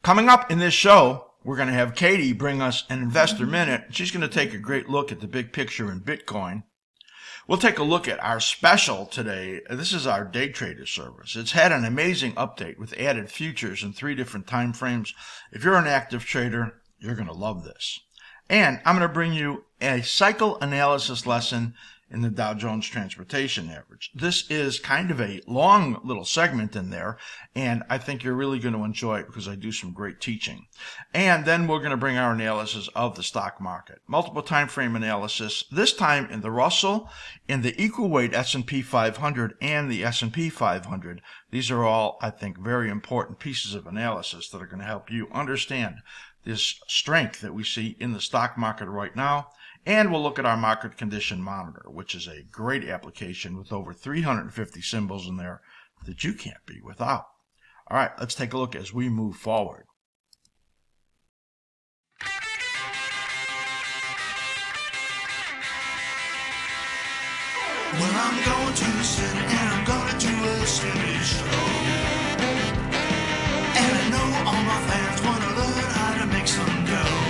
Coming up in this show, we're going to have Katie bring us an investor minute. She's going to take a great look at the big picture in Bitcoin. We'll take a look at our special today. This is our DayTrader service. It's had an amazing update with added futures in 3 different time frames. If you're an active trader, you're going to love this. And I'm going to bring you a cycle analysis lesson in the Dow Jones Transportation Average. This is kind of a long little segment in there, and I think you're really going to enjoy it because I do some great teaching. And then we're going to bring our analysis of the stock market. Multiple time frame analysis, this time in the Russell, in the equal weight S&P 500 and the S&P 500. These are all, I think, very important pieces of analysis that are going to help you understand this strength that we see in the stock market right now. And we'll look at our market condition monitor, which is a great application with over 350 symbols in there that you can't be without. All right, let's take a look as we move forward. Well, I'm going to the city and I'm going to do a city show. And I know all my fans want to learn how to make some dough.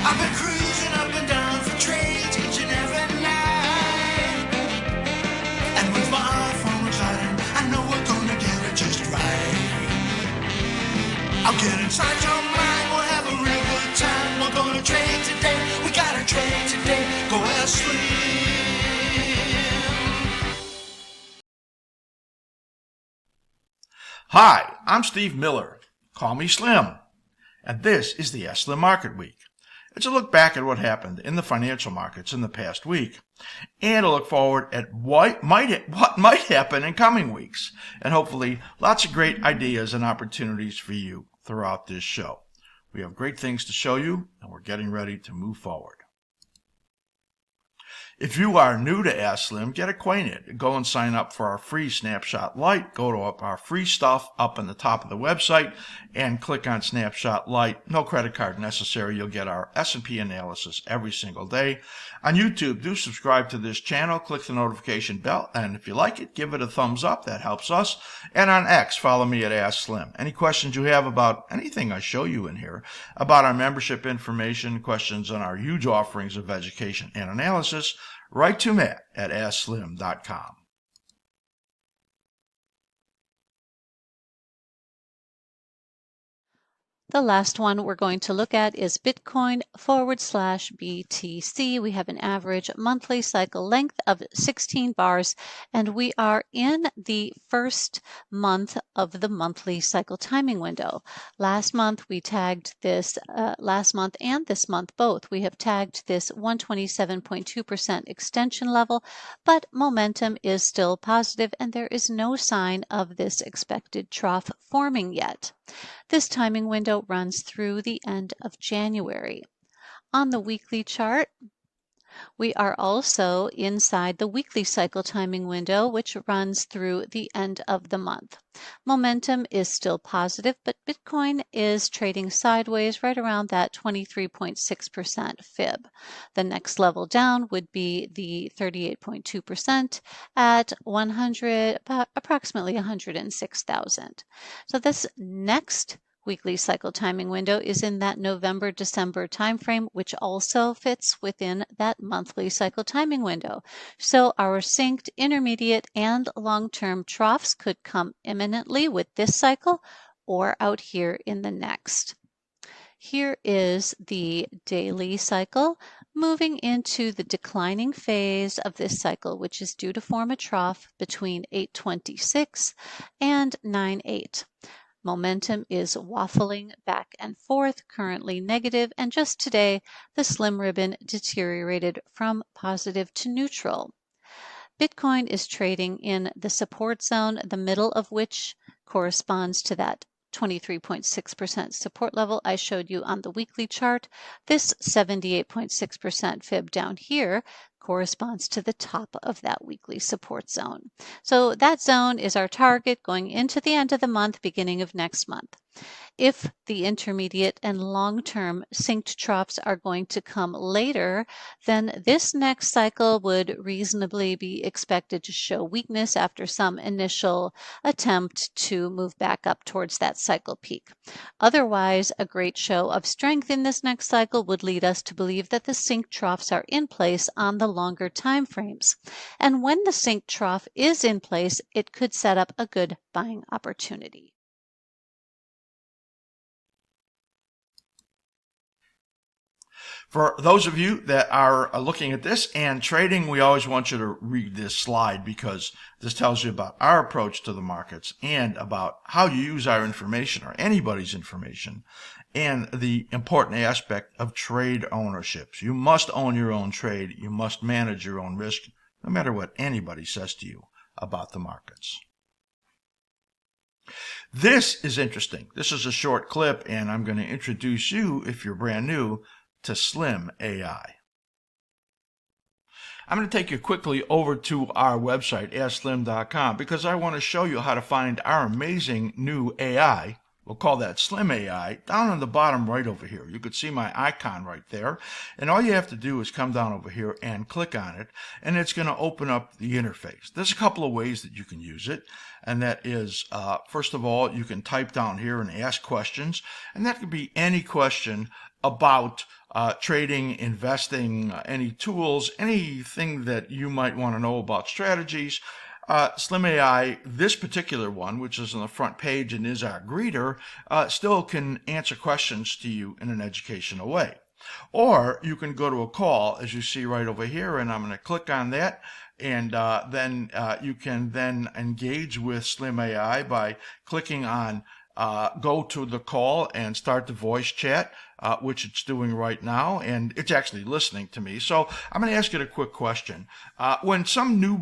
I've been cruising up and down for trades each and every night. And with my iPhone reclining, I know we're gonna get it just right. I'll get inside your mind, we'll have a real good time. We're gonna trade today, we gotta trade today. Go askSlim. Hi, I'm Steve Miller. Call me Slim. And this is the askSlim Market Week. It's a look back at what happened in the financial markets in the past week, and a look forward at what might happen in coming weeks, and hopefully lots of great ideas and opportunities for you throughout this show. We have great things to show you, and we're getting ready to move forward. If you are new to askSlim, get acquainted. Go and sign up for our free Snapshot Lite. Go to our free stuff up on the top of the website and click on Snapshot Lite. No credit card necessary. You'll get our S&P analysis every single day. On YouTube, do subscribe to this channel. Click the notification bell. And if you like it, give it a thumbs up. That helps us. And on X, follow me at askSlim. Any questions you have about anything I show you in here, about our membership information, questions on our huge offerings of education and analysis, write to Matt at askSlim.com. The last one we're going to look at is Bitcoin /BTC. We have an average monthly cycle length of 16 bars, and we are in the first month of the monthly cycle timing window. Last month we tagged this, last month and this month both, we have tagged this 127.2% extension level, but momentum is still positive and there is no sign of this expected trough forming yet. This timing window runs through the end of January. On the weekly chart, we are also inside the weekly cycle timing window, which runs through the end of the month. Momentum is still positive, but Bitcoin is trading sideways right around that 23.6% fib. The next level down would be the 38.2% at approximately 106,000. So this next weekly cycle timing window is in that November-December timeframe, which also fits within that monthly cycle timing window. So our synced intermediate and long-term troughs could come imminently with this cycle or out here in the next. Here is the daily cycle moving into the declining phase of this cycle, which is due to form a trough between 826 and 98. Momentum is waffling back and forth, currently negative, and just today the slim ribbon deteriorated from positive to neutral. Bitcoin is trading in the support zone, the middle of which corresponds to that 23.6% support level I showed you on the weekly chart. This 78.6% fib down here corresponds to the top of that weekly support zone. So that zone is our target going into the end of the month, beginning of next month. If the intermediate and long-term synced troughs are going to come later, then this next cycle would reasonably be expected to show weakness after some initial attempt to move back up towards that cycle peak. Otherwise, a great show of strength in this next cycle would lead us to believe that the synced troughs are in place on the longer time frames. And when the synced trough is in place, it could set up a good buying opportunity. For those of you that are looking at this and trading, we always want you to read this slide because this tells you about our approach to the markets and about how you use our information or anybody's information and the important aspect of trade ownership. You must own your own trade. You must manage your own risk, no matter what anybody says to you about the markets. This is interesting. This is a short clip, and I'm going to introduce you, if you're brand new, to Slim AI. I'm going to take you quickly over to our website, askSlim.com, because I want to show you how to find our amazing new AI. We'll call that Slim AI, down on the bottom right over here. You could see my icon right there. And all you have to do is come down over here and click on it, and it's going to open up the interface. There's a couple of ways that you can use it, and that is, first of all, you can type down here and ask questions, and that could be any question about trading, investing, any tools, anything that you might want to know about strategies. Slim AI, this particular one, which is on the front page and is our greeter, still can answer questions to you in an educational way. Or you can go to a call, as you see right over here, and I'm going to click on that. And then you can then engage with Slim AI by clicking on go to the call and start the voice chat, which it's doing right now, and it's actually listening to me. So I'm going to ask you a quick question. When some new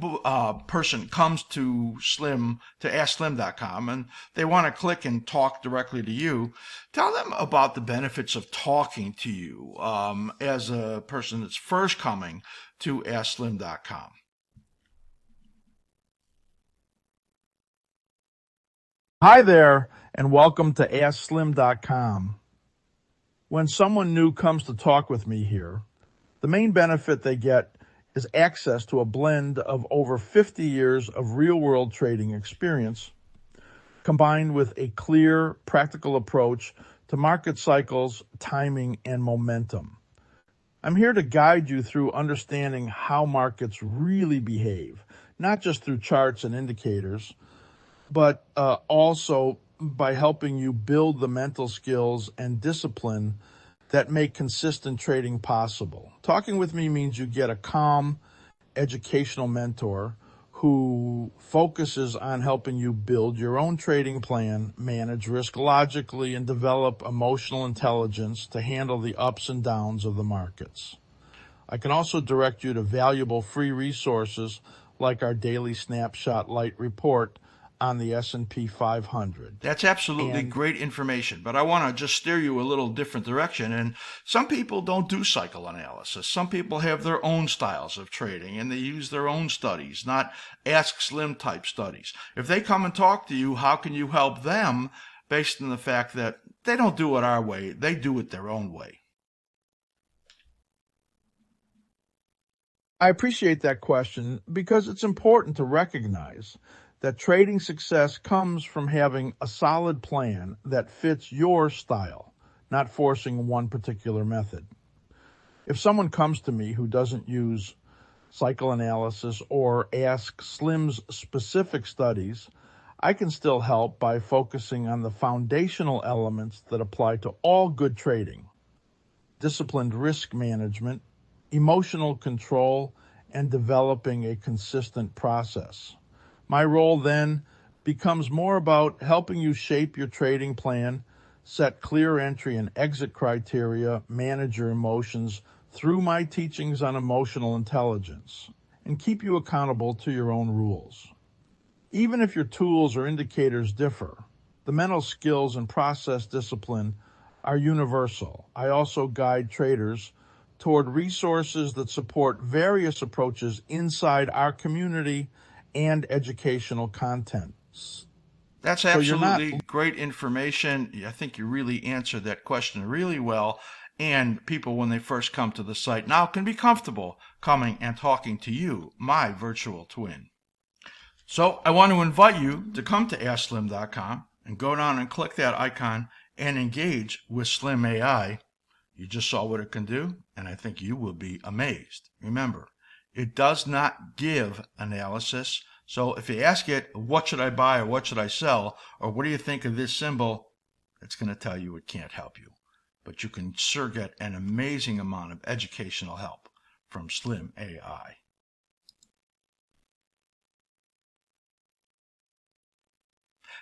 person comes to askSlim.com and they want to click and talk directly to you, tell them about the benefits of talking to you as a person that's first coming to askSlim.com. Hi there, and welcome to askSlim.com. When someone new comes to talk with me here, the main benefit they get is access to a blend of over 50 years of real-world trading experience, combined with a clear, practical approach to market cycles, timing, and momentum. I'm here to guide you through understanding how markets really behave, not just through charts and indicators, but also by helping you build the mental skills and discipline that make consistent trading possible. Talking with me means you get a calm, educational mentor who focuses on helping you build your own trading plan, manage risk logically, and develop emotional intelligence to handle the ups and downs of the markets. I can also direct you to valuable free resources like our daily snapshot light report on the S&P 500. That's absolutely great information, but I want to just steer you a little different direction. And some people don't do cycle analysis. Some people have their own styles of trading, and they use their own studies, not Ask Slim type studies. If they come and talk to you, how can you help them based on the fact that they don't do it our way, they do it their own way? I appreciate that question because it's important to recognize that trading success comes from having a solid plan that fits your style, not forcing one particular method. If someone comes to me who doesn't use cycle analysis or Ask Slim's specific studies, I can still help by focusing on the foundational elements that apply to all good trading: disciplined risk management, emotional control, and developing a consistent process. My role then becomes more about helping you shape your trading plan, set clear entry and exit criteria, manage your emotions through my teachings on emotional intelligence, and keep you accountable to your own rules. Even if your tools or indicators differ, the mental skills and process discipline are universal. I also guide traders toward resources that support various approaches inside our community and educational contents. That's So you're not absolutely great information. I think you really answered that question really well. And people, when they first come to the site, now can be comfortable coming and talking to you, my virtual twin. So I want to invite you to come to askSlim.com and go down and click that icon and engage with Slim AI. You just saw what it can do, and I think you will be amazed. Remember, it does not give analysis. So if you ask it, what should I buy or what should I sell, or what do you think of this symbol, it's going to tell you it can't help you. But you can sure get an amazing amount of educational help from Slim AI.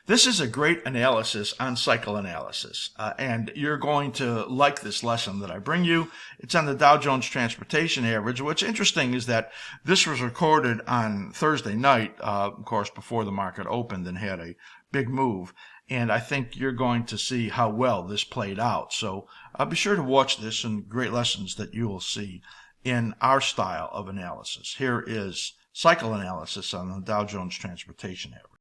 This is a great analysis on cycle analysis, and you're going to like this lesson that I bring you. It's on the Dow Jones Transportation Average. What's interesting is that this was recorded on Thursday night, of course, before the market opened and had a big move. And I think you're going to see how well this played out. So be sure to watch this and great lessons that you will see in our style of analysis. Here is cycle analysis on the Dow Jones Transportation Average.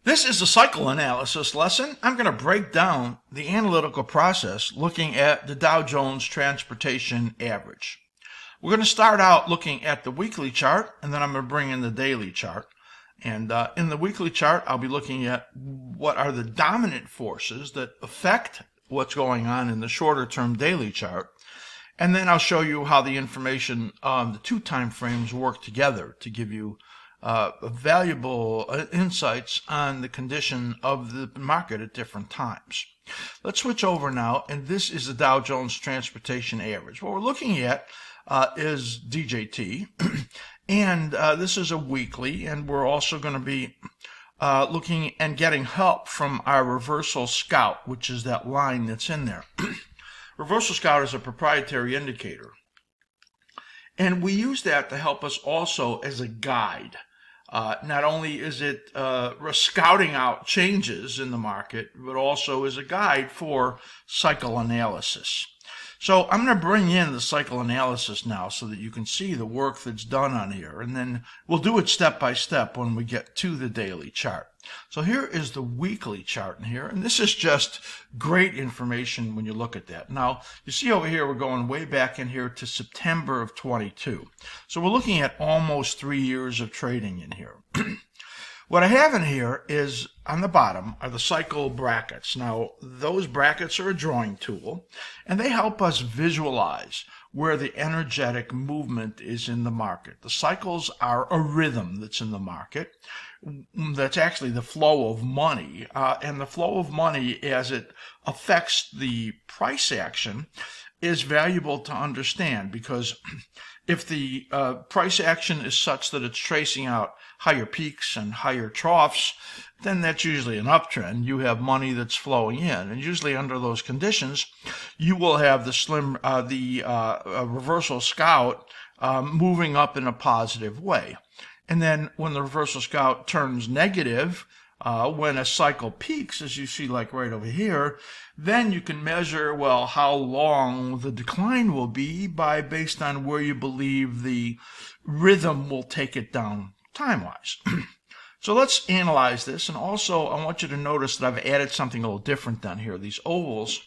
This is a cycle analysis lesson. I'm going to break down the analytical process looking at the Dow Jones Transportation Average. We're going to start out looking at the weekly chart, and then I'm going to bring in the daily chart. And in the weekly chart, I'll be looking at what are the dominant forces that affect what's going on in the shorter term daily chart. And then I'll show you how the information on the two time frames work together to give you valuable insights on the condition of the market at different times. Let's switch over now, and this is the Dow Jones Transportation Average. What we're looking at is DJT, and this is a weekly, and we're also going to be looking and getting help from our Reversal Scout, which is that line that's in there. Reversal Scout is a proprietary indicator, and we use that to help us also as a guide. Not only is it scouting out changes in the market, but also as a guide for cycle analysis. So I'm going to bring in the cycle analysis now so that you can see the work that's done on here, and then we'll do it step by step when we get to the daily chart. So here is the weekly chart in here, and this is just great information when you look at that. Now, you see over here, we're going way back in here to September of 22. So we're looking at almost 3 years of trading in here. What I have in here is, on the bottom, are the cycle brackets. Now, those brackets are a drawing tool, and they help us visualize where the energetic movement is in the market. The cycles are a rhythm that's in the market. That's actually the flow of money, and the flow of money as it affects the price action is valuable to understand, because if the price action is such that it's tracing out higher peaks and higher troughs, then that's usually an uptrend. You have money that's flowing in, and usually under those conditions, you will have the Reversal Scout moving up in a positive way. And then when the Reversal Scout turns negative, when a cycle peaks, as you see like right over here, then you can measure, well, how long the decline will be based on where you believe the rhythm will take it down time-wise. So let's analyze this, and also I want you to notice that I've added something a little different down here. These ovals,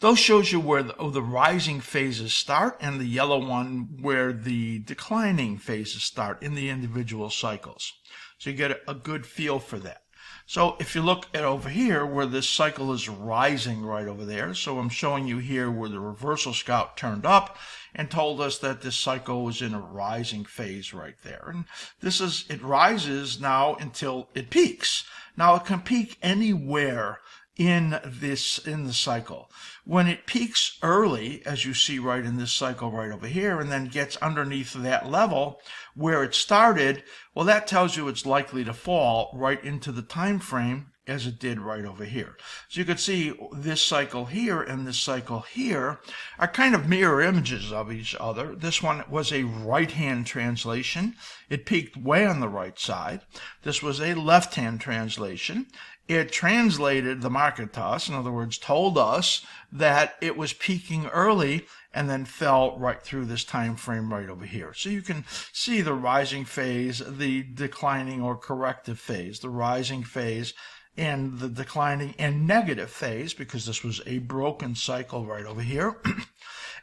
those shows you where the rising phases start, and the yellow one where the declining phases start in the individual cycles. So you get a good feel for that. So if you look at over here where this cycle is rising right over there, so I'm showing you here where the Reversal Scout turned up and told us that this cycle was in a rising phase right there. And it rises now until it peaks. Now it can peak anywhere in the cycle. When it peaks early, as you see right in this cycle right over here, and then gets underneath that level where it started, well, that tells you it's likely to fall right into the time frame as it did right over here. So you can see this cycle here and this cycle here are kind of mirror images of each other. This one was a right-hand translation. It peaked way on the right side. This was a left-hand translation, it translated the market to us, in other words, told us that it was peaking early and then fell right through this time frame right over here. So you can see the rising phase, the declining or corrective phase, the rising phase, and the declining and negative phase, because this was a broken cycle right over here.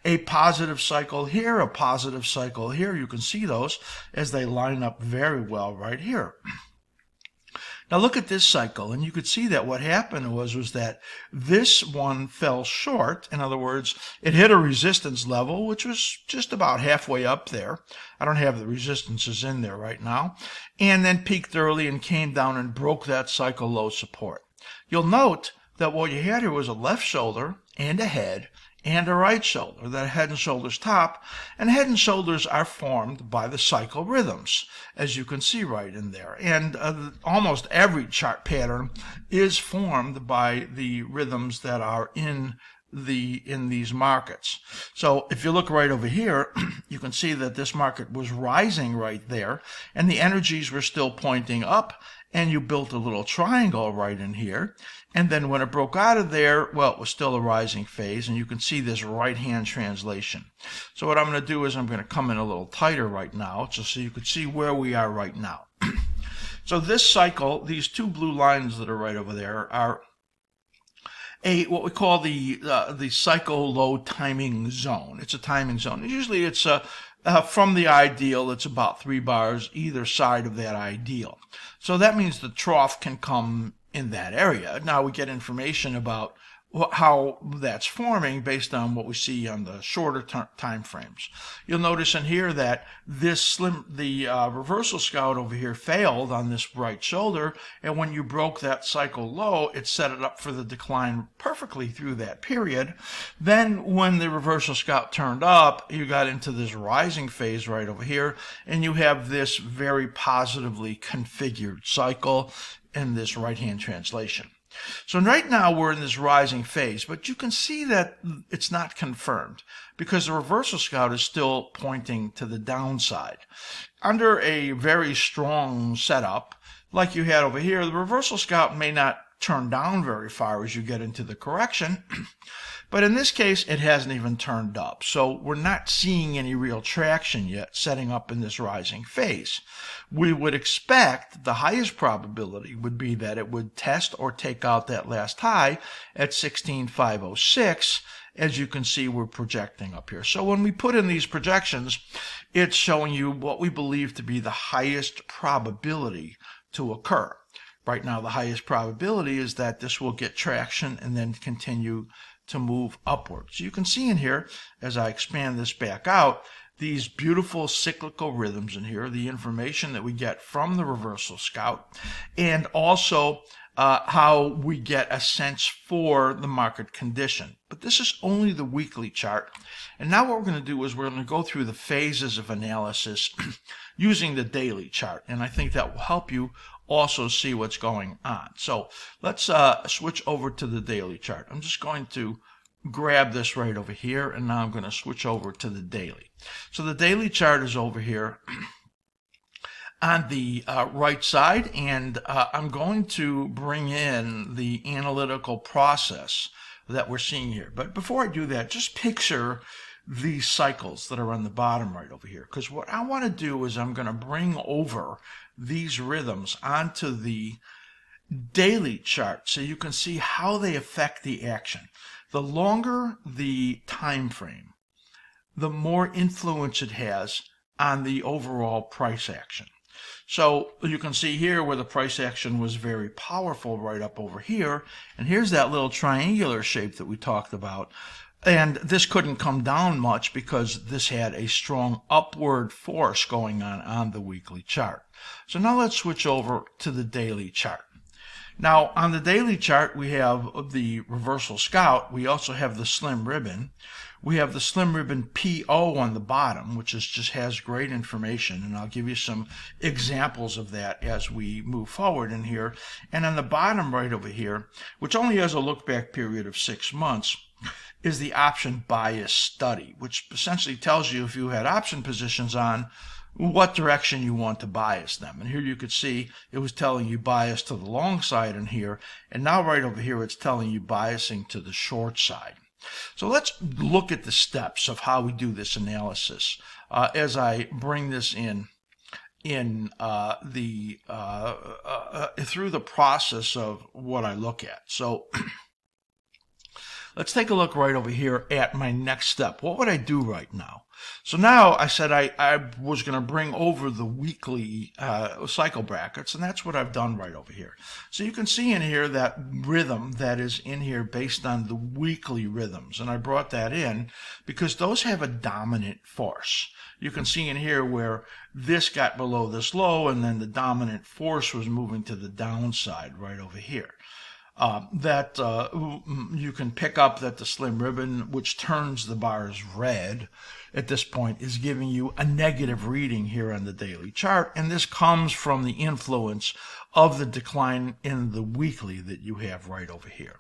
A positive cycle here, a positive cycle here. You can see those as they line up very well right here. Now look at this cycle, and you could see that what happened was that this one fell short. In other words, it hit a resistance level, which was just about halfway up there. I don't have the resistances in there right now. And then peaked early and came down and broke that cycle low support. You'll note that what you had here was a left shoulder and a head and a right shoulder, that head and shoulders top, and head and shoulders are formed by the cycle rhythms, as you can see right in there. And almost every chart pattern is formed by the rhythms that are in these markets. So if you look right over here, you can see that this market was rising right there, and the energies were still pointing up, and you built a little triangle right in here. And then when it broke out of there, well, it was still a rising phase, and you can see this right-hand translation. So what I'm going to do is I'm going to come in a little tighter right now, just so you can see where we are right now. So this cycle, these two blue lines that are right over there, are what we call the cycle low timing zone. It's a timing zone. Usually it's from the ideal, it's about 3 bars either side of that ideal. So that means the trough can come in that area. Now we get information about how that's forming based on what we see on the shorter time frames. You'll notice in here that the reversal scout over here failed on this right shoulder, and when you broke that cycle low, it set it up for the decline perfectly through that period. Then when the reversal scout turned up, you got into this rising phase right over here, and you have this very positively configured cycle in this right-hand translation. So right now we're in this rising phase, but you can see that it's not confirmed because the reversal scout is still pointing to the downside. Under a very strong setup, like you had over here, the reversal scout may not turn down very far as you get into the correction, but in this case it hasn't even turned up. So we're not seeing any real traction yet setting up in this rising phase. We would expect the highest probability would be that it would test or take out that last high at 16,506. As you can see, we're projecting up here. So when we put in these projections, it's showing you what we believe to be the highest probability to occur. Right now, the highest probability is that this will get traction and then continue to move upwards. You can see in here, as I expand this back out, these beautiful cyclical rhythms in here, the information that we get from the reversal scout, and also how we get a sense for the market condition. But this is only the weekly chart. And now what we're going to do is we're going to go through the phases of analysis using the daily chart. And I think that will help you also see what's going on. So let's switch over to the daily chart. I'm just going to grab this right over here, and now I'm going to switch over to the daily. So the daily chart is over here on the right side, and I'm going to bring in the analytical process that we're seeing here. But before I do that, just picture these cycles that are on the bottom right over here, because what I want to do is I'm going to bring over these rhythms onto the daily chart so you can see how they affect the action. The longer the time frame, the more influence it has on the overall price action. So you can see here where the price action was very powerful right up over here, and here's that little triangular shape that we talked about. And this couldn't come down much because this had a strong upward force going on the weekly chart. So now let's switch over to the daily chart. Now on the daily chart we have the reversal scout. We also have the slim ribbon. We have the slim ribbon PO on the bottom, which just has great information, and I'll give you some examples of that as we move forward in here. And on the bottom right over here, which only has a look back period of 6 months, is the option bias study, which essentially tells you if you had option positions on, what direction you want to bias them. And here you could see it was telling you bias to the long side in here, and now right over here it's telling you biasing to the short side. So let's look at the steps of how we do this analysis as I bring this in through the process of what I look at. So let's take a look right over here at my next step. What would I do right now? So now I said I was going to bring over the weekly cycle brackets, and that's what I've done right over here. So you can see in here that rhythm that is in here based on the weekly rhythms, and I brought that in because those have a dominant force. You can see in here where this got below this low, and then the dominant force was moving to the downside right over here. You can pick up that the slim ribbon, which turns the bars red at this point, is giving you a negative reading here on the daily chart, and this comes from the influence of the decline in the weekly that you have right over here.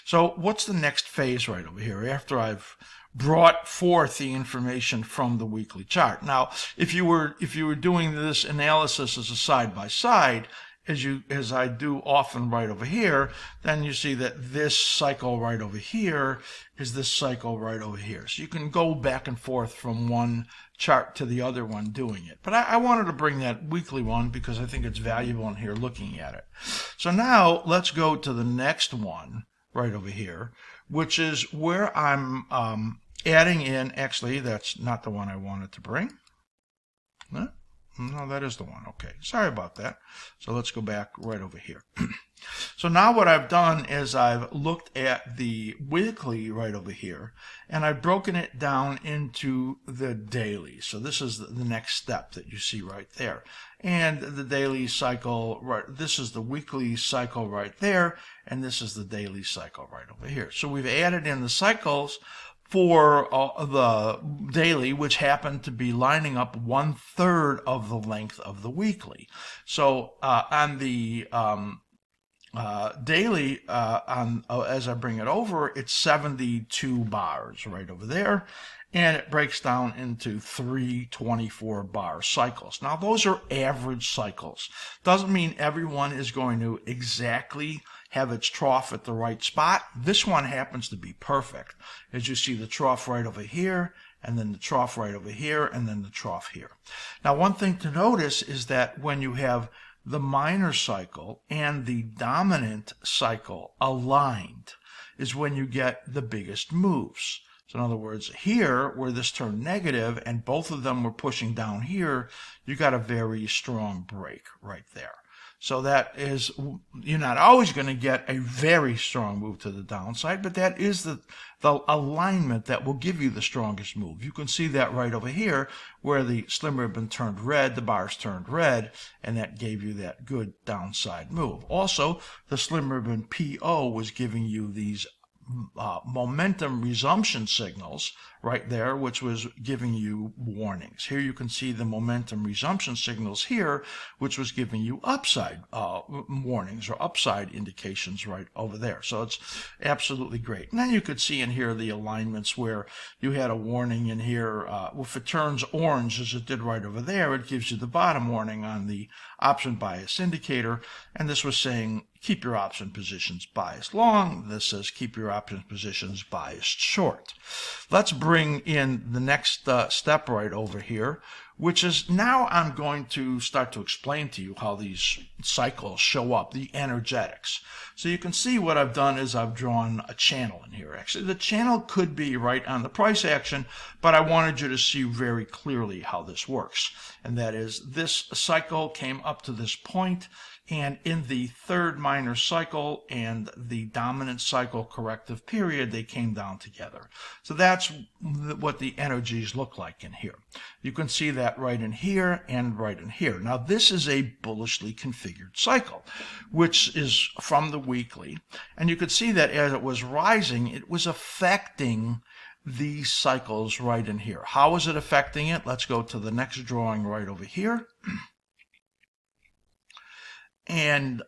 So what's the next phase right over here after I've brought forth the information from the weekly chart? Now, if you were doing this analysis as a side by side, as I do often right over here, then you see that this cycle right over here is this cycle right over here. So you can go back and forth from one chart to the other one doing it. But I wanted to bring that weekly one because I think it's valuable in here looking at it. So now let's go to the next one right over here, which is where I'm adding in, actually, that's not the one I wanted to bring. Huh? No, that is the one. Okay, sorry about that. So let's go back right over here. So now what I've done is I've looked at the weekly right over here, and I've broken it down into the daily. So this is the next step that you see right there. And the daily cycle, right, this is the weekly cycle right there, and this is the daily cycle right over here. So we've added in the cycles for the daily, which happened to be lining up 1/3 of the length of the weekly. So on the daily, as I bring it over, it's 72 bars right over there, and it breaks down into 3 24-bar cycles. Now, those are average cycles. Doesn't mean everyone is going to exactly have its trough at the right spot. This one happens to be perfect. As you see the trough right over here, and then the trough right over here, and then the trough here. Now, one thing to notice is that when you have the minor cycle and the dominant cycle aligned is when you get the biggest moves. So in other words, here, where this turned negative and both of them were pushing down here, you got a very strong break right there. So that is, you're not always going to get a very strong move to the downside, but that is the alignment that will give you the strongest move. You can see that right over here where the slim ribbon turned red, the bars turned red, and that gave you that good downside move. Also, the slim ribbon PO was giving you these momentum resumption signals right there, which was giving you warnings. Here you can see the momentum resumption signals here, which was giving you upside warnings or upside indications right over there. So it's absolutely great. And then you could see in here the alignments where you had a warning in here. If it turns orange as it did right over there, it gives you the bottom warning on the option bias indicator. And this was saying keep your option positions biased long. This says keep your option positions biased short. Let's bring in the next step right over here, which is now I'm going to start to explain to you how these cycles show up, the energetics. So you can see what I've done is I've drawn a channel in here. Actually, the channel could be right on the price action, but I wanted you to see very clearly how this works. And that is this cycle came up to this point, and in the third minor cycle and the dominant cycle corrective period, they came down together. So that's what the energies look like in here. You can see that right in here and right in here. Now, this is a bullishly configured cycle, which is from the weekly. And you could see that as it was rising, it was affecting these cycles right in here. How is it affecting it? Let's go to the next drawing right over here. And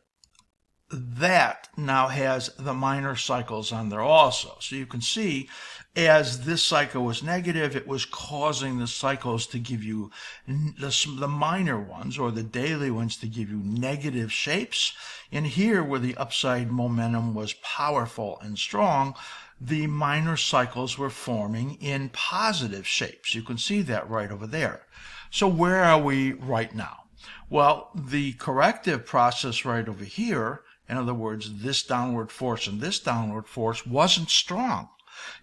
that now has the minor cycles on there also. So you can see as this cycle was negative, it was causing the cycles to give you the minor ones or the daily ones to give you negative shapes. And here where the upside momentum was powerful and strong, the minor cycles were forming in positive shapes. You can see that right over there. So where are we right now? Well, the corrective process right over here, in other words, this downward force and this downward force wasn't strong.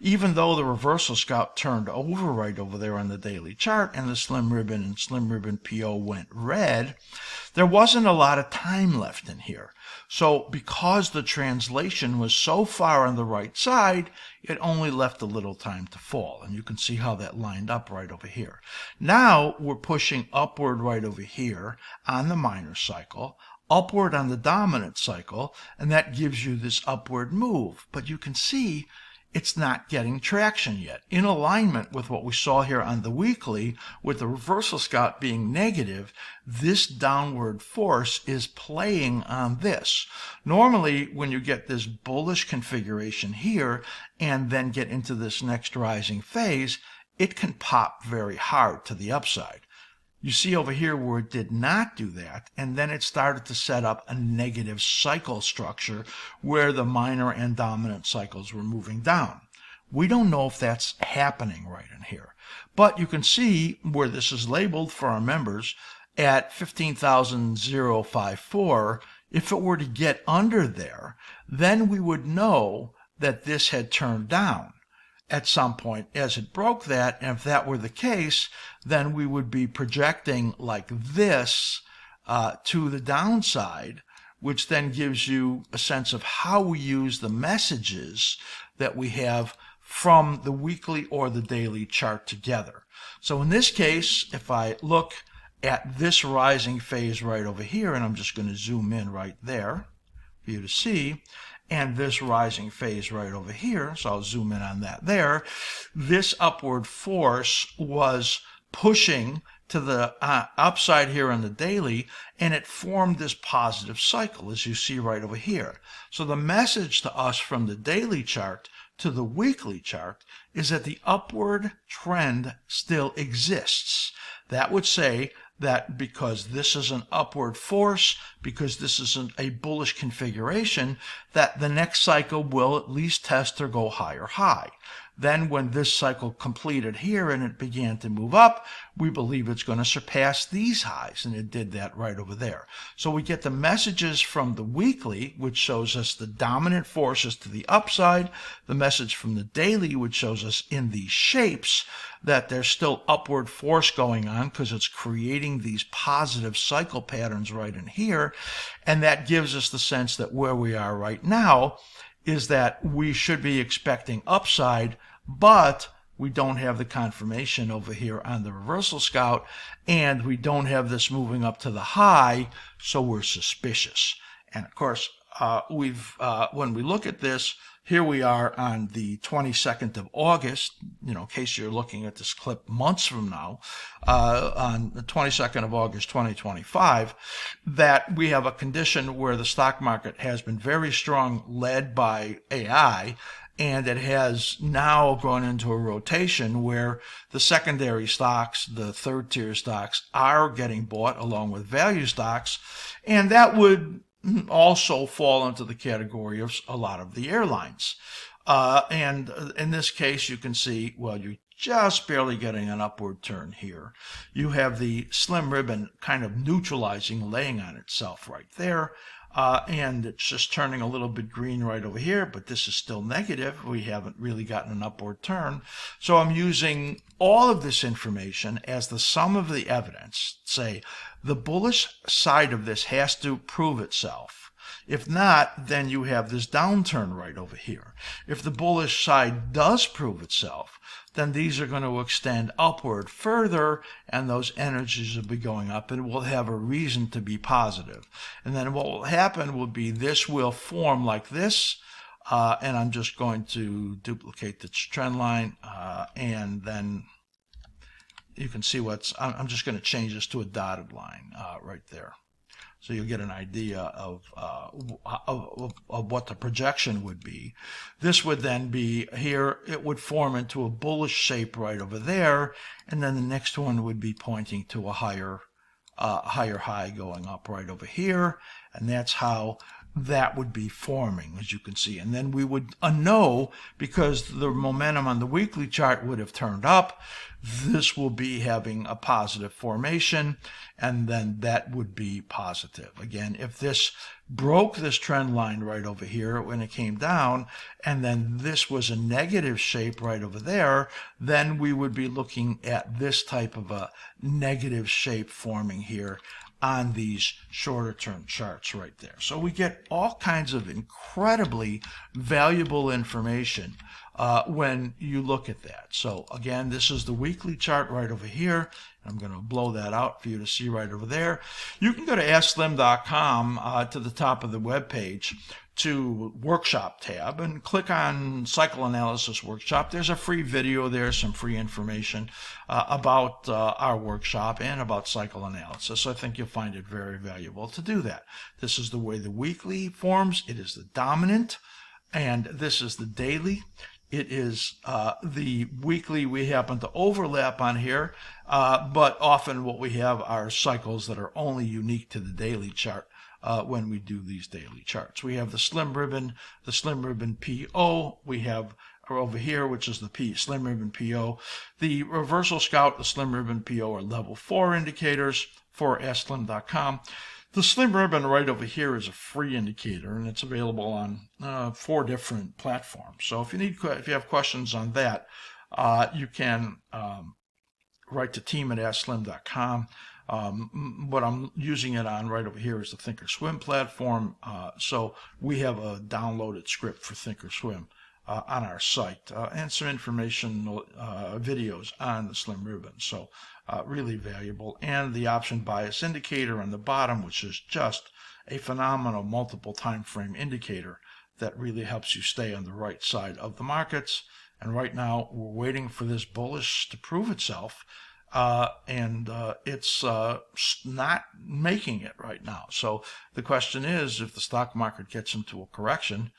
Even though the reversal scout turned over right over there on the daily chart and the slim ribbon and slim ribbon PO went red, there wasn't a lot of time left in here. So because the translation was so far on the right side, it only left a little time to fall. And you can see how that lined up right over here. Now we're pushing upward right over here on the minor cycle, upward on the dominant cycle, and that gives you this upward move. But you can see it's not getting traction yet. In alignment with what we saw here on the weekly, with the reversal scout being negative, this downward force is playing on this. Normally, when you get this bullish configuration here and then get into this next rising phase, it can pop very hard to the upside. You see over here where it did not do that, and then it started to set up a negative cycle structure where the minor and dominant cycles were moving down. We don't know if that's happening right in here, but you can see where this is labeled for our members at 15,054. If it were to get under there, then we would know that this had turned down at some point as it broke that, and if that were the case, then we would be projecting like this to the downside, which then gives you a sense of how we use the messages that we have from the weekly or the daily chart together. So in this case, if I look at this rising phase right over here, and I'm just going to zoom in right there for you to see, and this rising phase right over here, so I'll zoom in on that there, this upward force was pushing to the upside here on the daily, and it formed this positive cycle, as you see right over here. So the message to us from the daily chart to the weekly chart is that the upward trend still exists. That would say that because this is an upward force, because this is a bullish configuration, that the next cycle will at least test or go higher high. Then when this cycle completed here and it began to move up, we believe it's going to surpass these highs, and it did that right over there. So we get the messages from the weekly, which shows us the dominant forces to the upside, the message from the daily, which shows us in these shapes that there's still upward force going on because it's creating these positive cycle patterns right in here, and that gives us the sense that where we are right now is that we should be expecting upside, but we don't have the confirmation over here on the reversal scout, and we don't have this moving up to the high, so we're suspicious. And of course, when we look at this, here we are on the 22nd of August, in case you're looking at this clip months from now, on the 22nd of August 2025, that we have a condition where the stock market has been very strong, led by AI, and it has now gone into a rotation where the secondary stocks, the third tier stocks, are getting bought along with value stocks, and that would also fall into the category of a lot of the airlines. And in this case, you can see, well, you're just barely getting an upward turn here. You have the slim ribbon kind of neutralizing, laying on itself right there. And it's just turning a little bit green right over here, but this is still negative. We haven't really gotten an upward turn. So I'm using all of this information as the sum of the evidence. Say, the bullish side of this has to prove itself. If not, then you have this downturn right over here. If the bullish side does prove itself, then these are going to extend upward further, and those energies will be going up, and we'll have a reason to be positive. And then what will happen will be this will form like this, and I'm just going to duplicate the trend line, and then you can see I'm just going to change this to a dotted line right there. So you'll get an idea of what the projection would be. This would then be here, it would form into a bullish shape right over there, and then the next one would be pointing to a higher high going up right over here, and that's how that would be forming, as you can see. And then we would know, because the momentum on the weekly chart would have turned up, this will be having a positive formation, and then that would be positive. Again, if this broke this trend line right over here when it came down, and then this was a negative shape right over there, then we would be looking at this type of a negative shape forming here on these shorter term charts right there. So we get all kinds of incredibly valuable information when you look at that. So again, this is the weekly chart right over here. I'm going to blow that out for you to see right over there. You can go to askSlim.com to the top of the web page to workshop tab and click on cycle analysis workshop. There's a free video there, some free information about our workshop and about cycle analysis. So I think you'll find it very valuable to do that. This is the way the weekly forms. It is the dominant, and this is the daily. It is the weekly we happen to overlap on here, but often what we have are cycles that are only unique to the daily chart when we do these daily charts. We have the slim ribbon PO. We have over here, which is the slim ribbon PO. The reversal scout, the slim ribbon PO are level 4 indicators for askSlim.com. The slim ribbon right over here is a free indicator, and it's available on 4 different platforms. So if you have questions on that, you can write to team@askSlim.com. What I'm using it on right over here is the Thinkorswim platform. So we have a downloaded script for Thinkorswim on our site, and some informational videos on the slim ribbon. So really valuable. And the option bias indicator on the bottom, which is just a phenomenal multiple time frame indicator that really helps you stay on the right side of the markets. And right now we're waiting for this bullish to prove itself. And it's not making it right now. So the question is, if the stock market gets into a correction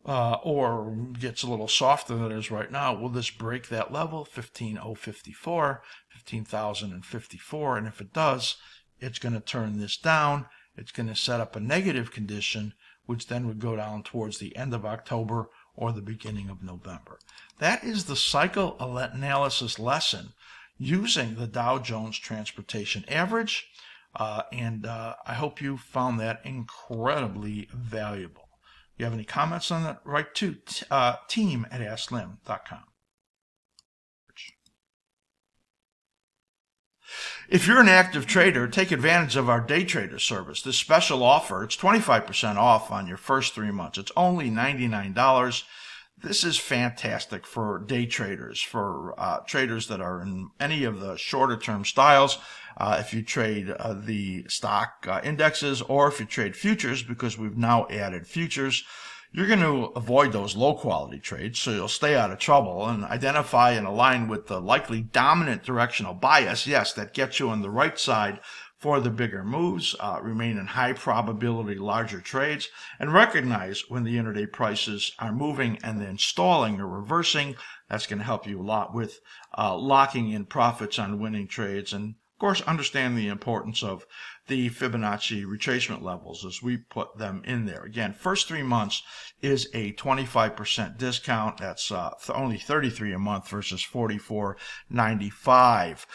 or gets a little softer than it is right now, will this break that level, 15,054, 15,054? And if it does, it's going to turn this down. It's going to set up a negative condition, which then would go down towards the end of October or the beginning of November. That is the cycle analysis lesson using the Dow Jones Transportation Average, and I hope you found that incredibly valuable. If you have any comments on that, write to team@askSlim.com. If you're an active trader, take advantage of our DayTrader service. This special offer, it's 25% off on your first 3 months. It's only $99. This is fantastic for day traders, for traders that are in any of the shorter term styles. If you trade the stock indexes, or if you trade futures, because we've now added futures, you're going to avoid those low quality trades, so you'll stay out of trouble and identify and align with the likely dominant directional bias, yes, that gets you on the right side for the bigger moves, remain in high probability larger trades, and recognize when the intraday prices are moving and then stalling or reversing. That's going to help you a lot with locking in profits on winning trades, and of course understand the importance of the Fibonacci retracement levels as we put them in there. Again, first 3 months is a 25% discount. That's only $33 a month versus $44.95.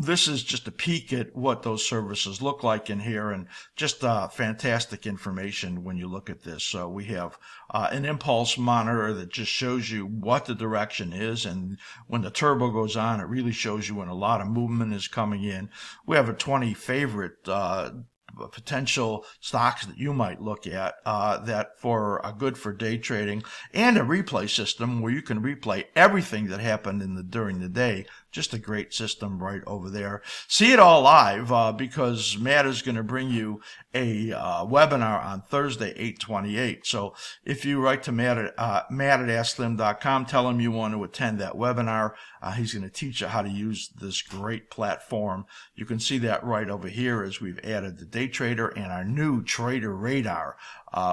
This is just a peek at what those services look like in here, and just fantastic information when you look at this. So we have an impulse monitor that just shows you what the direction is, and when the turbo goes on, it really shows you when a lot of movement is coming in. We have a 20 favorite potential stocks that you might look at that are good for day trading, and a replay system where you can replay everything that happened during the day Just a great system right over there. See it all live because Matt is going to bring you a webinar on Thursday, 8/28. So if you write to Matt at askSlim.com, tell him you want to attend that webinar. He's going to teach you how to use this great platform. You can see that right over here as we've added the DayTrader and our new Trader Radar,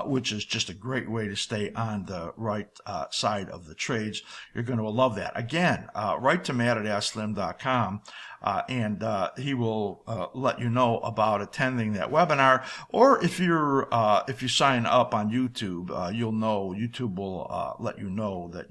which is just a great way to stay on the right side of the trades. You're going to love that. Again, write to Matt at askSlim.com. And he will let you know about attending that webinar. Or if you sign up on YouTube, you'll know YouTube will let you know that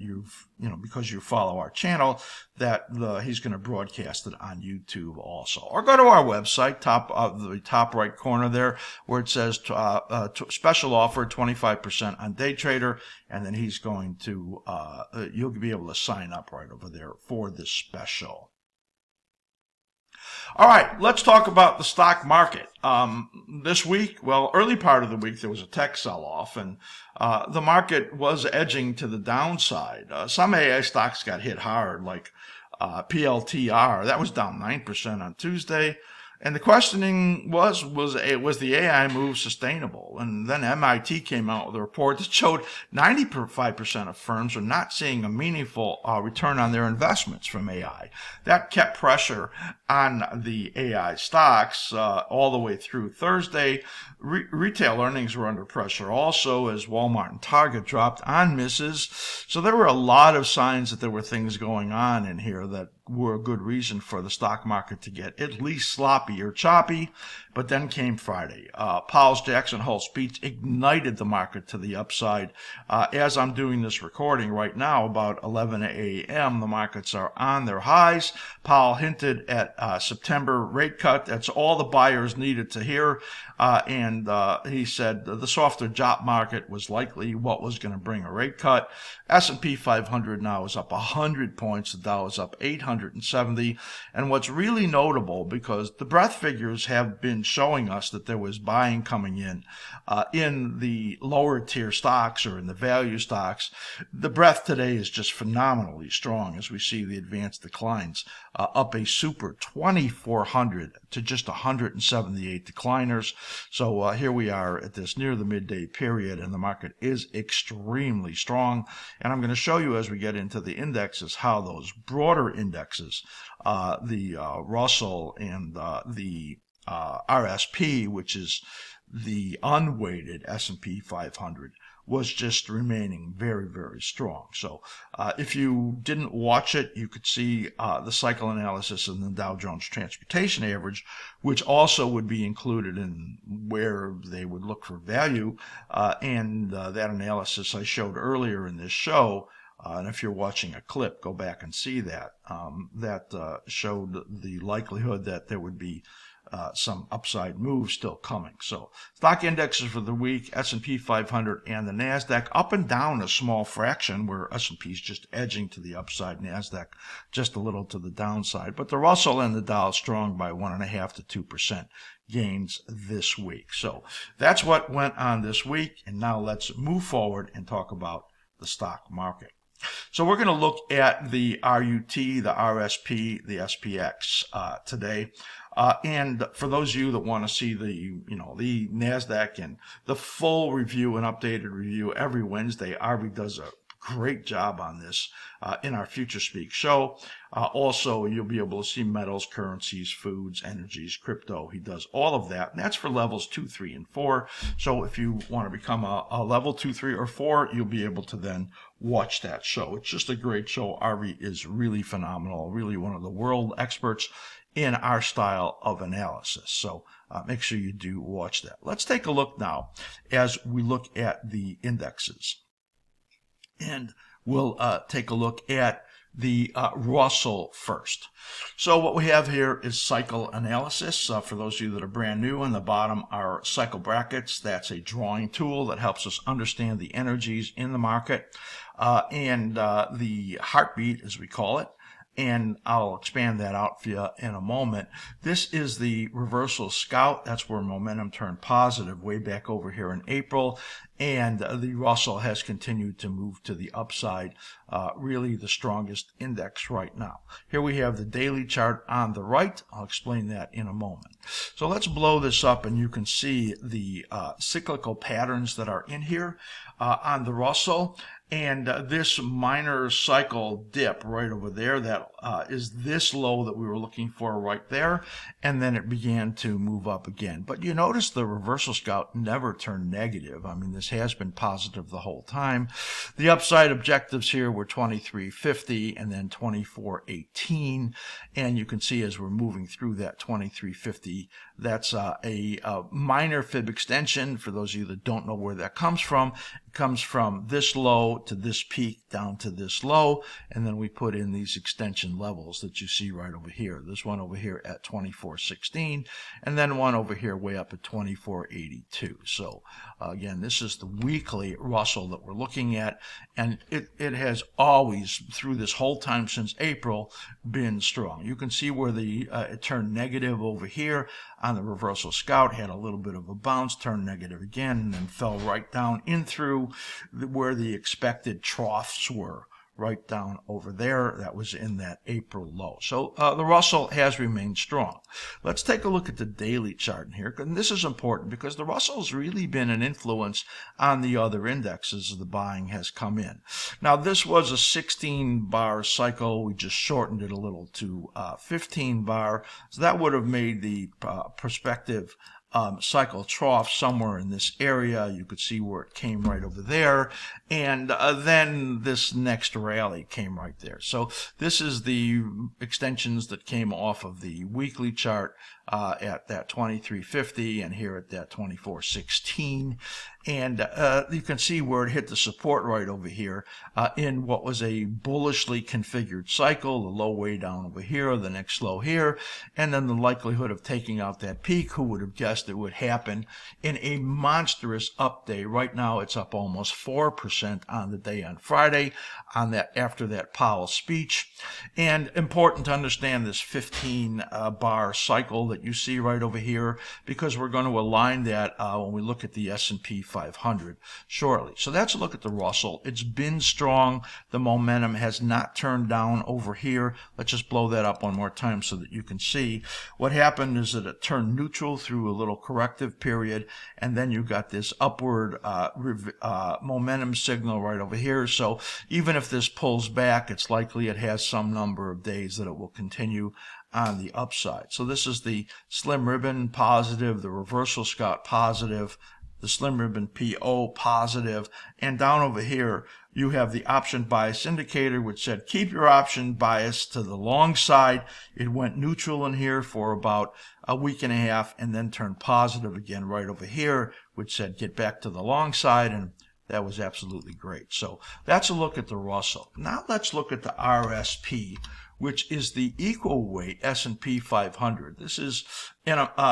because you follow our channel, that he's going to broadcast it on YouTube also. Or go to our website, the top right corner there, where it says special offer 25% on DayTrader, and then he's going to you'll be able to sign up right over there for this special. All right, let's talk about the stock market. This week, early part of the week, there was a tech sell-off, and the market was edging to the downside. Some AI stocks got hit hard, like PLTR. That was down 9% on Tuesday. And the questioning was the AI move sustainable? And then MIT came out with a report that showed 95% of firms are not seeing a meaningful return on their investments from AI. That kept pressure on the AI stocks all the way through Thursday. Retail earnings were under pressure also as Walmart and Target dropped on misses. So there were a lot of signs that there were things going on in here that were a good reason for the stock market to get at least sloppy or choppy. But then came Friday. Powell's Jackson Hole speech ignited the market to the upside. As I'm doing this recording right now, about 11 a.m., the markets are on their highs. Powell hinted at September rate cut. That's all the buyers needed to hear. And he said the softer job market was likely what was going to bring a rate cut. S&P 500 now is up 100 points. The Dow is up 870. And what's really notable, because the breadth figures have been showing us that there was buying coming in the lower tier stocks or in the value stocks, the breadth today is just phenomenally strong as we see the advanced declines up a super 2,400 to just 178 decliners. So here we are at this near the midday period, and the market is extremely strong. And I'm going to show you as we get into the indexes how those broader indexes, the Russell and the RSP, which is the unweighted S&P 500, was just remaining very, very strong. So if you didn't watch it, you could see the cycle analysis and the Dow Jones Transportation Average, which also would be included in where they would look for value. And that analysis I showed earlier in this show. And if you're watching a clip, go back and see that. That showed the likelihood that there would be some upside moves still coming. So stock indexes for the week, S&P 500 and the NASDAQ up and down a small fraction, where S&P is just edging to the upside, NASDAQ just a little to the downside. But the Russell and the Dow strong by 1.5 to 2% gains this week. So that's what went on this week. And now let's move forward and talk about the stock market. So we're going to look at the RUT, the RSP, the SPX today. And for those of you that want to see the NASDAQ and the full review and updated review every Wednesday, Arby does a great job on this in our Future Speak show. Also, you'll be able to see metals, currencies, foods, energies, crypto. He does all of that. And that's for levels 2, 3, and 4. So if you want to become a level 2, 3, or 4, you'll be able to then watch that show. It's just a great show. Arby is really phenomenal, really one of the world experts in our style of analysis. So make sure you do watch that. Let's take a look now as we look at the indexes. And we'll take a look at the Russell first. So what we have here is cycle analysis. For those of you that are brand new, on the bottom are cycle brackets. That's a drawing tool that helps us understand the energies in the market and the heartbeat, as we call it. and I'll expand that out for you in a moment. This is the reversal scout. That's where momentum turned positive way back over here in April, and the Russell has continued to move to the upside, really the strongest index right now. Here we have the daily chart on the right. I'll explain that in a moment. So let's blow this up, and you can see the cyclical patterns that are in here on the Russell. And this minor cycle dip right over there, that is this low that we were looking for right there, and then it began to move up again. But you notice the reversal scout never turned negative. I mean, this has been positive the whole time. The upside objectives here were 23.50 and then 24.18, and you can see as we're moving through that 23.50, that's a minor fib extension. For those of you that don't know where that comes from, it comes from this low to this peak down to this low, and then we put in these extension levels that you see right over here. This one over here at 24.16, and then one over here way up at 24.82. So again, this is the weekly Russell that we're looking at, and it has always, through this whole time since April, been strong. You can see where it turned negative over here on the reversal scout, had a little bit of a bounce, turned negative again, and then fell right down in through where the expected troughs were, right down over there. That was in that April low. So the Russell has remained strong. Let's take a look at the daily chart in here, and this is important because the Russell's really been an influence on the other indexes as the buying has come in. Now, this was a 16-bar cycle. We just shortened it a little to 15-bar, so that would have made the prospective cycle trough somewhere in this area. You could see where it came right over there, and then this next rally came right there. So this is the extensions that came off of the weekly chart at that 23.50 and here at that 24.16, and you can see where it hit the support right over here in what was a bullishly configured cycle. The low way down over here, the next low here, and then the likelihood of taking out that peak. Who would have guessed it would happen in a monstrous up day? Right now it's up almost 4% on the day on Friday, on that after that Powell speech. And important to understand this 15 bar cycle that you see right over here, because we're going to align that when we look at the S&P 500 shortly. So that's a look at the Russell. It's been strong. The momentum has not turned down over here. Let's just blow that up one more time so that you can see. What happened is that it turned neutral through a little corrective period, and then you got this upward momentum signal right over here. So even if this pulls back, it's likely it has some number of days that it will continue on the upside. So this is the slim ribbon positive, the reversal scout positive, the slim ribbon PO positive, and down over here you have the option bias indicator, which said keep your option bias to the long side. It went neutral in here for about a week and a half and then turned positive again right over here, which said get back to the long side, and that was absolutely great. So that's a look at the Russell. Now let's look at the RSP, which is the equal weight S&P 500. This is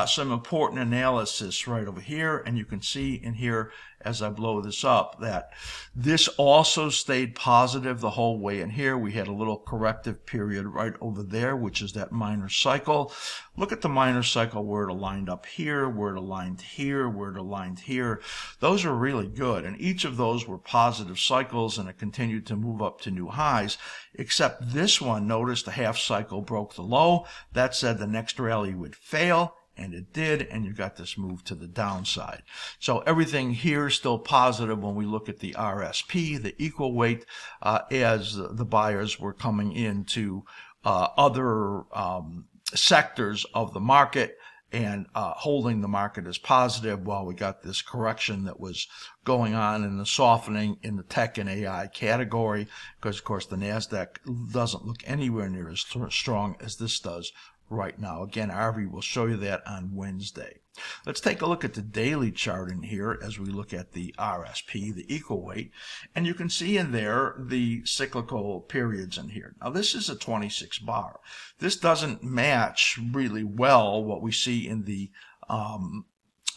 some important analysis right over here, and you can see in here as I blow this up that this also stayed positive the whole way in here. We had a little corrective period right over there, which is that minor cycle. Look at the minor cycle where it aligned up here, where it aligned here, where it aligned here. Those are really good, and each of those were positive cycles, and it continued to move up to new highs, except this one, notice the half cycle broke the low. That said the next rally would fail, and it did, and you got this move to the downside. So everything here is still positive when we look at the RSP, the equal weight, as the buyers were coming into other sectors of the market and holding the market as positive while we got this correction that was going on in the softening in the tech and AI category, because of course the NASDAQ doesn't look anywhere near as strong as this does right now. Again, Arvi will show you that on Wednesday. Let's take a look at the daily chart in here as we look at the RSP, the equal weight, and you can see in there the cyclical periods in here. Now this is a 26 bar. This doesn't match really well what we see in the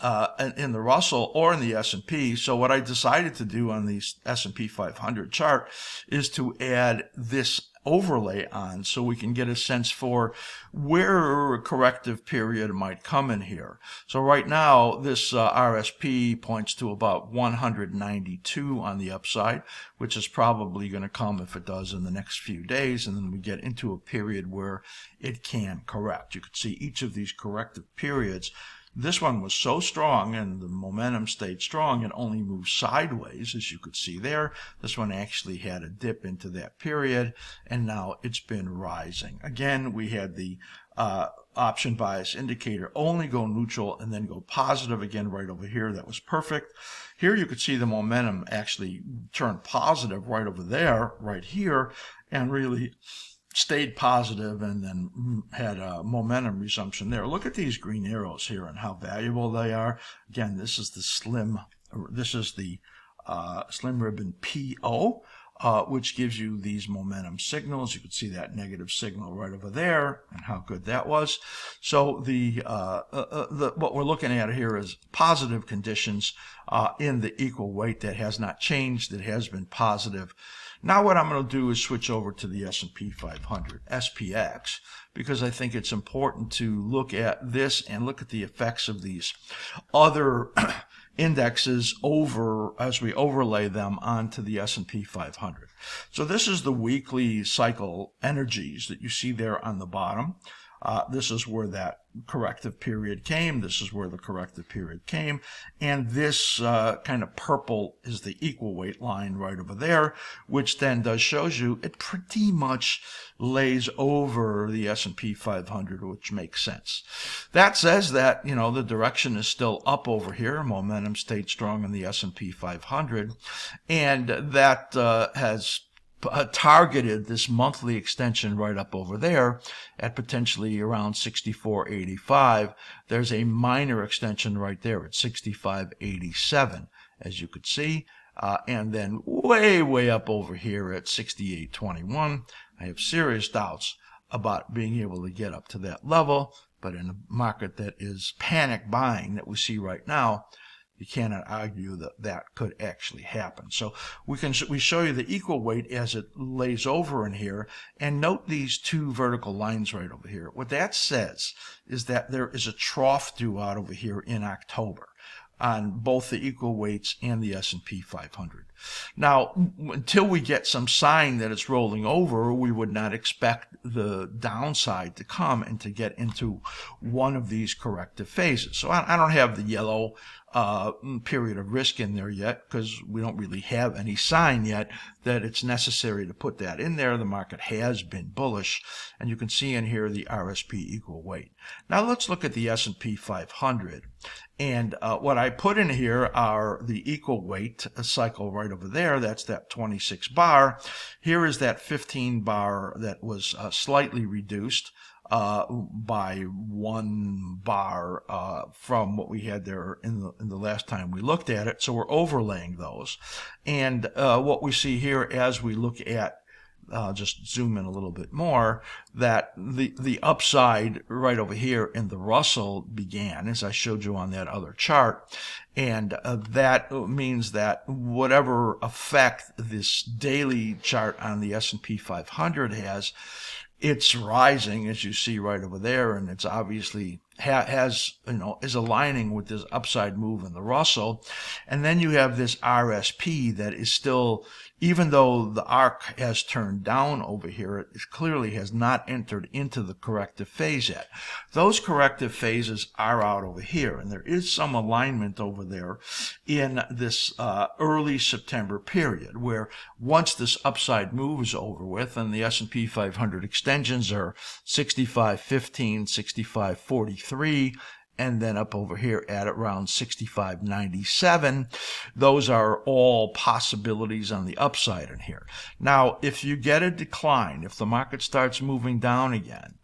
Russell or in the S&P. So what I decided to do on the S&P 500 chart is to add this overlay on so we can get a sense for where a corrective period might come in here. So right now, this RSP points to about 192 on the upside, which is probably going to come, if it does, in the next few days, and then we get into a period where it can correct. You can see each of these corrective periods. This one was so strong and the momentum stayed strong, it only moved sideways, as you could see there. This one actually had a dip into that period, and now it's been rising. Again, we had the option bias indicator only go neutral and then go positive again right over here. That was perfect. Here you could see the momentum actually turn positive right over there, right here, and really stayed positive and then had a momentum resumption there. Look at these green arrows here and how valuable they are. Again, this is the slim ribbon PO, which gives you these momentum signals. You can see that negative signal right over there and how good that was. So what we're looking at here is positive conditions in the equal weight. That has not changed. It has been positive. Now what I'm going to do is switch over to the S&P 500, SPX, because I think it's important to look at this and look at the effects of these other indexes as we overlay them onto the S&P 500. So this is the weekly cycle energies that you see there on the bottom. This is where that corrective period came. This is where the corrective period came. And this kind of purple is the equal weight line right over there, which then shows you it pretty much lays over the S&P 500, which makes sense. That says that, the direction is still up over here. Momentum stayed strong in the S&P 500. And that has targeted this monthly extension right up over there at potentially around 64.85. There's a minor extension right there at 65.87, as you could see, and then way up over here at 68.21. I have serious doubts about being able to get up to that level, but in a market that is panic buying that we see right now, you cannot argue that that could actually happen. So we show you the equal weight as it lays over in here, and note these two vertical lines right over here. What that says is that there is a trough due out over here in October on both the equal weights and the S&P 500. Now, until we get some sign that it's rolling over, we would not expect the downside to come and to get into one of these corrective phases. So I don't have the yellow period of risk in there yet, because we don't really have any sign yet that it's necessary to put that in there. The market has been bullish, and you can see in here the RSP equal weight. Now let's look at the S&P 500. And what I put in here are the equal weight cycle right over there. That's that 26 bar. Here is that 15 bar that was slightly reduced by 1 bar from what we had there in the last time we looked at it. So we're overlaying those. And what we see here as we look at just zoom in a little bit more, that the upside right over here in the Russell began, as I showed you on that other chart. And that means that whatever effect this daily chart on the S&P 500 has, it's rising, as you see right over there, and it's obviously is aligning with this upside move in the Russell. And then you have this RSP that is still, even though the arc has turned down over here, it clearly has not entered into the corrective phase yet. Those corrective phases are out over here, and there is some alignment over there in this early September period, where once this upside move is over with and the S&P 500 extensions are 65.15, 65.43, and then up over here at around 65.97. Those are all possibilities on the upside in here. Now, if you get a decline, if the market starts moving down again,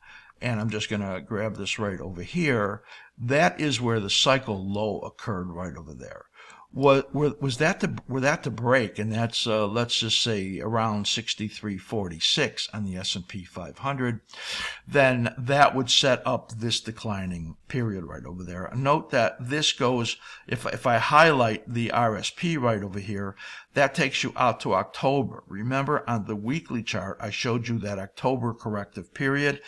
and I'm just going to grab this right over here, that is where the cycle low occurred right over there. was that the break, and that's let's just say around 63.46 on the S&P 500, then that would set up this declining period right over there. Note that this goes, if I highlight the RSP right over here, that takes you out to October. Remember, on the weekly chart, I showed you that October corrective period,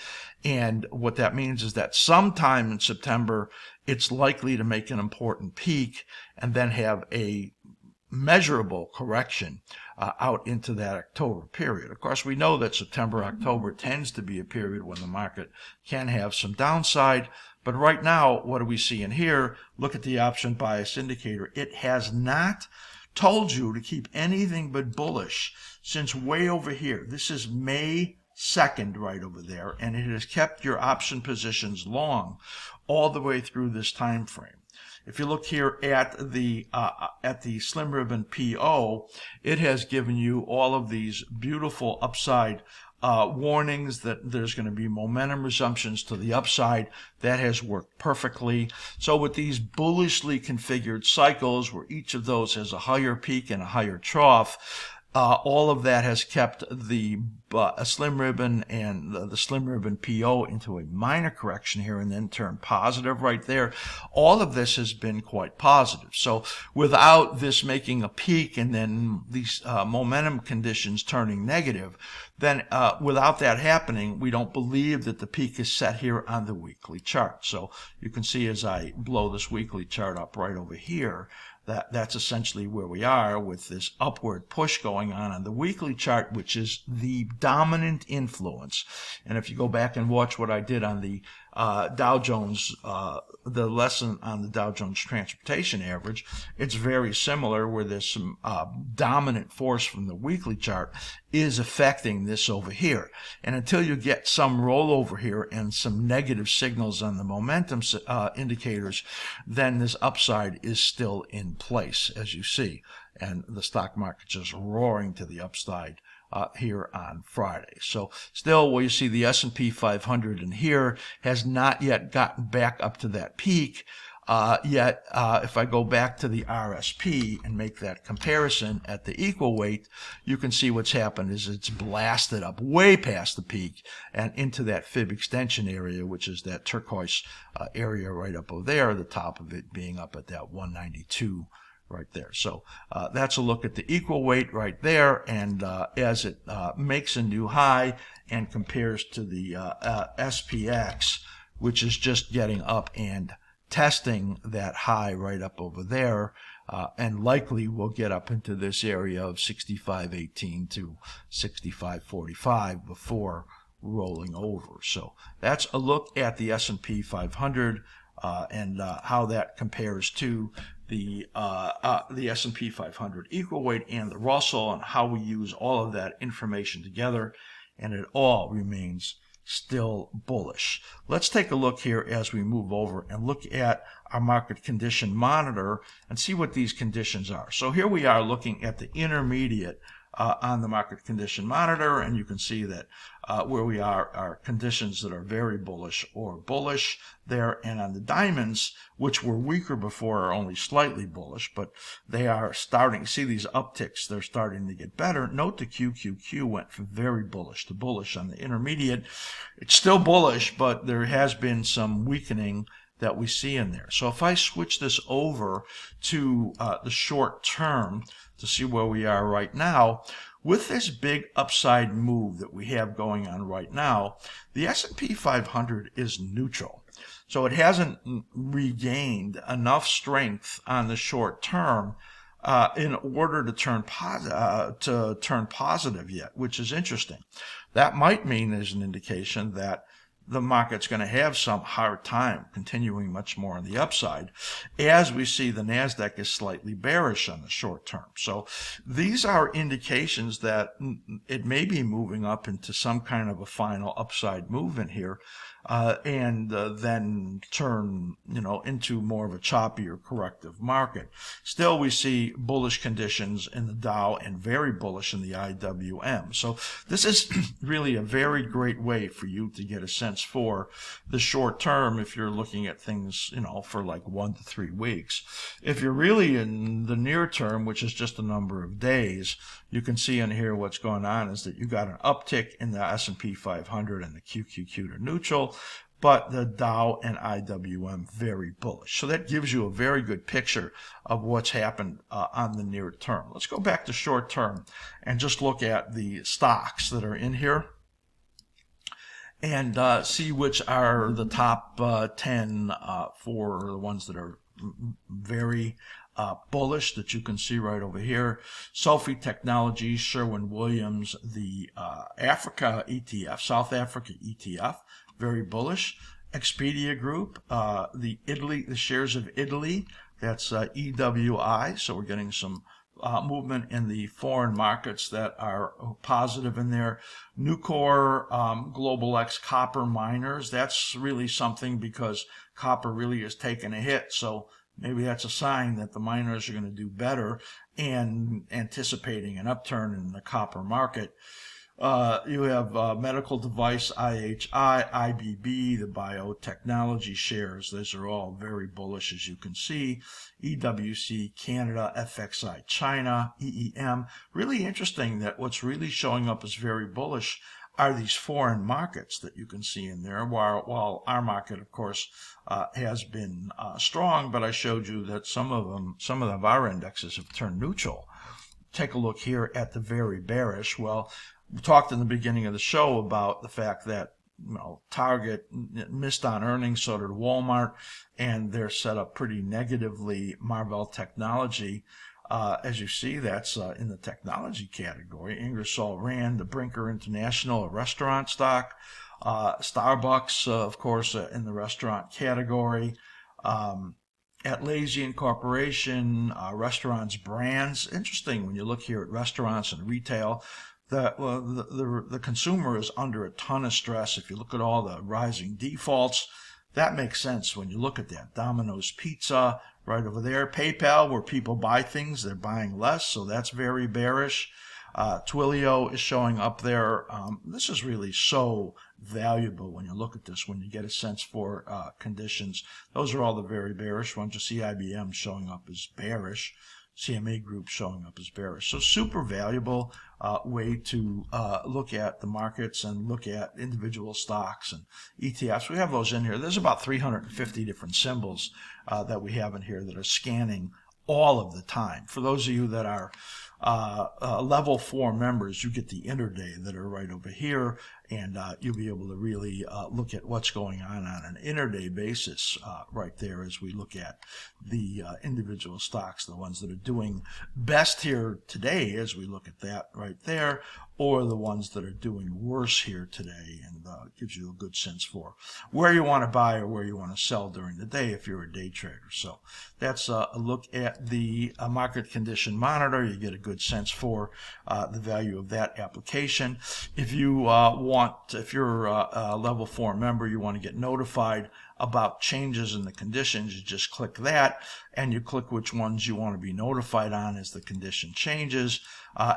and what that means is that sometime in September, it's likely to make an important peak and then have a measurable correction out into that October period. Of course, we know that September, October tends to be a period when the market can have some downside. But right now, what do we see in here? Look at the option bias indicator. It has not told you to keep anything but bullish since way over here. This is May 2nd right over there, and it has kept your option positions long all the way through this time frame. If you look here at the Slim Ribbon PO, it has given you all of these beautiful upside warnings that there's going to be momentum resumptions to the upside. That has worked perfectly. So with these bullishly configured cycles where each of those has a higher peak and a higher trough, all of that has kept the Slim Ribbon and the Slim Ribbon PO into a minor correction here and then turned positive right there. All of this has been quite positive. So without this making a peak and then these momentum conditions turning negative, then without that happening, we don't believe that the peak is set here on the weekly chart. So you can see as I blow this weekly chart up right over here, that's essentially where we are with this upward push going on the weekly chart, which is the dominant influence. And if you go back and watch what I did on the Dow Jones, the lesson on the Dow Jones Transportation Average, it's very similar where there's some dominant force from the weekly chart is affecting this over here. And until you get some rollover here and some negative signals on the momentum indicators, then this upside is still in place, as you see. And the stock market just roaring to the upside here on Friday. So still, where you see the S&P 500 in here has not yet gotten back up to that peak. Yet, if I go back to the RSP and make that comparison at the equal weight, you can see what's happened is it's blasted up way past the peak and into that fib extension area, which is that turquoise area right up over there, the top of it being up at that 192 right there. So that's a look at the equal weight right there, and as it makes a new high and compares to the SPX, which is just getting up and testing that high right up over there, and likely will get up into this area of 65.18 to 65.45 before rolling over. So that's a look at the S&P 500 and how that compares to the S&P 500 equal weight and the Russell, and how we use all of that information together, and it all remains still bullish. Let's take a look here as we move over and look at our market condition monitor and see what these conditions are. So here we are looking at the intermediate on the market condition monitor, and you can see that where we are conditions that are very bullish or bullish there, and on the diamonds, which were weaker before, are only slightly bullish, but they are starting, see these upticks, they're starting to get better. Note the QQQ went from very bullish to bullish on the intermediate. It's still bullish, but there has been some weakening that we see in there. So if I switch this over to the short term to see where we are right now, with this big upside move that we have going on right now, the S&P 500 is neutral. So it hasn't regained enough strength on the short term in order to turn positive yet, which is interesting. That might mean there's an indication that the market's going to have some hard time continuing much more on the upside, as we see the NASDAQ is slightly bearish on the short term. So these are indications that it may be moving up into some kind of a final upside movement here. and then turn, into more of a choppy or corrective market. Still, we see bullish conditions in the Dow and very bullish in the IWM. So this is really a very great way for you to get a sense for the short term if you're looking at things, for like 1 to 3 weeks. If you're really in the near term, which is just a number of days, you can see in here what's going on is that you got an uptick in the S&P 500 and the QQQ to neutral, but the Dow and IWM very bullish. So that gives you a very good picture of what's happened on the near term. Let's go back to short term and just look at the stocks that are in here and see which are the top 10 for the ones that are very bullish that you can see right over here. Sophie Technologies, Sherwin-Williams, the Africa ETF, South Africa ETF, very bullish. Expedia Group, the shares of Italy, that's EWI. So we're getting some movement in the foreign markets that are positive in there. Nucor, Global X Copper Miners, that's really something because copper really is taking a hit. So maybe that's a sign that the miners are going to do better and anticipating an upturn in the copper market. You have medical device, IHI, IBB, the biotechnology shares. Those are all very bullish, as you can see. EWC, Canada, FXI, China, EEM. Really interesting that what's really showing up as very bullish are these foreign markets that you can see in there, while our market, of course, has been strong, but I showed you that some of our indexes have turned neutral. Take a look here at the very bearish. Well, we talked in the beginning of the show about the fact that Target missed on earnings, so did Walmart, and they're set up pretty negatively. Marvell Technology, as you see, that's in the technology category. Ingersoll Rand, the Brinker International, a restaurant stock. Starbucks, of course, in the restaurant category. Atlassian Corporation, restaurants, brands. Interesting when you look here at restaurants and retail. The consumer is under a ton of stress. If you look at all the rising defaults, that makes sense when you look at that. Domino's Pizza right over there. PayPal, where people buy things, they're buying less, so that's very bearish. Twilio is showing up there. This is really so valuable when you look at this, when you get a sense for conditions. Those are all the very bearish ones. You see IBM showing up as bearish. CMA Group showing up as bearish. So super valuable way to look at the markets and look at individual stocks and ETFs. We have those in here. There's about 350 different symbols that we have in here that are scanning all of the time. For those of you that are level 4 members, you get the intraday that are right over here, and you'll be able to really look at what's going on an intraday basis right there as we look at the individual stocks, the ones that are doing best here today as we look at that right there, or the ones that are doing worse here today, and gives you a good sense for where you want to buy or where you want to sell during the day if you're a day trader. So that's a look at the market condition monitor. You get a good sense for the value of that application. If you if you're a level 4 member, you want to get notified about changes in the conditions, you just click that and you click which ones you want to be notified on as the condition changes,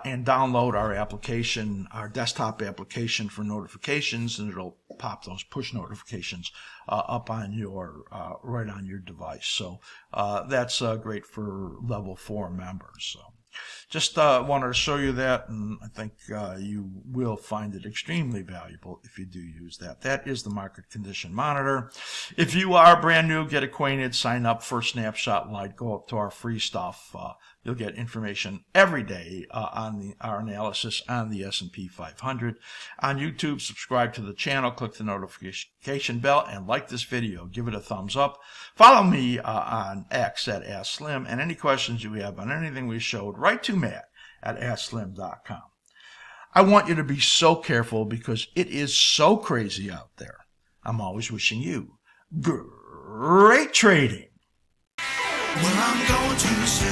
and download our application, our desktop application for notifications, and it'll pop those push notifications up on your right on your device. So that's great for level 4 members. So just wanted to show you that, and I think you will find it extremely valuable if you do use that. That is the Market Condition Monitor. If you are brand new, get acquainted, sign up for Snapshot Lite, go up to our free stuff. You'll get information every day on our analysis on the S&P 500. On YouTube, subscribe to the channel, click the notification bell, and like this video. Give it a thumbs up. Follow me on X at askSlim, and any questions you have on anything we showed, write to Matt at askSlim.com. I want you to be so careful because it is so crazy out there. I'm always wishing you great trading. Well, I'm going to say